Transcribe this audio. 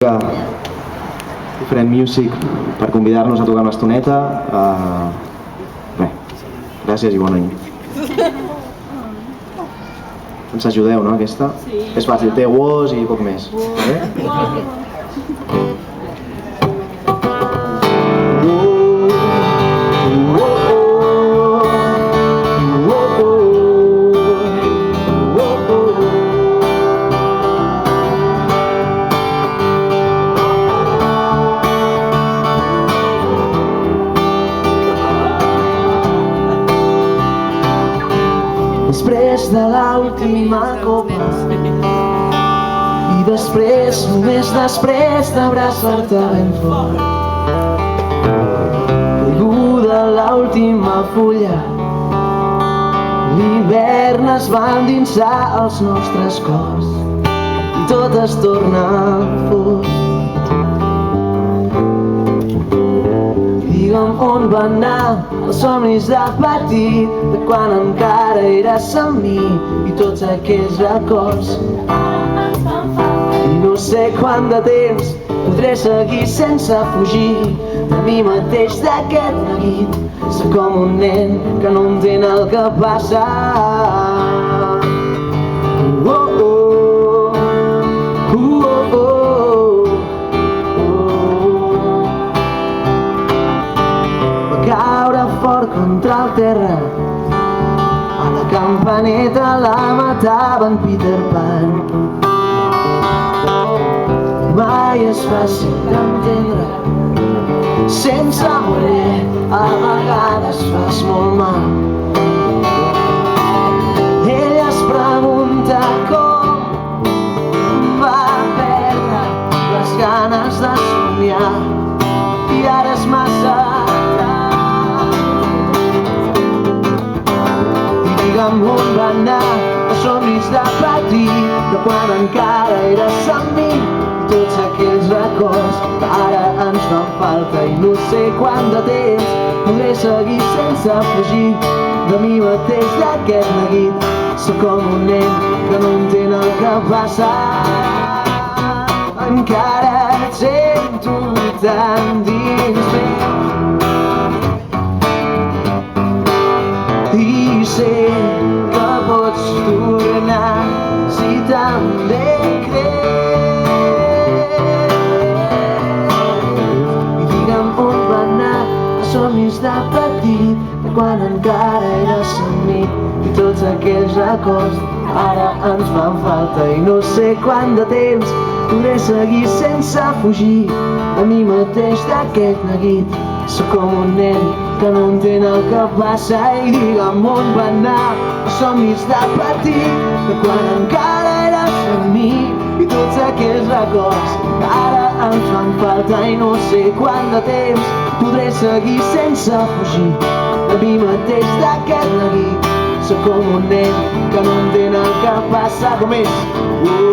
Different Music per convidar-nos a tocar una estoneta. Bé, gràcies i bon any. Ens ajudeu, no, aquesta? Sí. És fàcil, té was i poc més. Després de l'última copa i després, només després d'abraçar-te ben fort, caiguda l'última fulla, l'hivern es va endinsar als nostres cors i tot es torna fosc. Digue'm on van anar els somnis de petit, de quan encara eres amb mi i tots aquells records. I no sé quant de temps podré seguir sense fugir de mi mateix, d'aquest neguit. Sé com un nen que no entén el que passa. Fort contra el terra, a la campaneta la mataven Peter Pan. Mai és fàcil d'entendre, sense voler a vegades fas molt mal. Ella es pregunta com va perdre les ganes de somiar i ara és massa. Digue'm on van anar els somnis de petit, de quan encara eres amb mi i tots aquells records que ara ens fan falta i no sé quant de temps podré seguir sense fugir de mi mateix, d'aquest neguit. Sóc com un nen que no entén el que passa. Encara et sento tan dins meu i sé que pots tornar si també creus. I digue'm on van anar els somnis de petit, de quan encara eres amb mi i tots aquells records ara ens fan falta i no sé quant de temps podré seguir sense fugir de mi mateix, d'aquest neguit. Sóc com un nen que no entén el que passa i digue'm on van anar els somnis de petit, de quan encara eres amb mi i tots aquells records que ara ens fan falta i no sé quant de temps podré seguir sense fugir de mi mateix, d'aquest neguit. Sóc com un nen que no entén el que passa. Com és?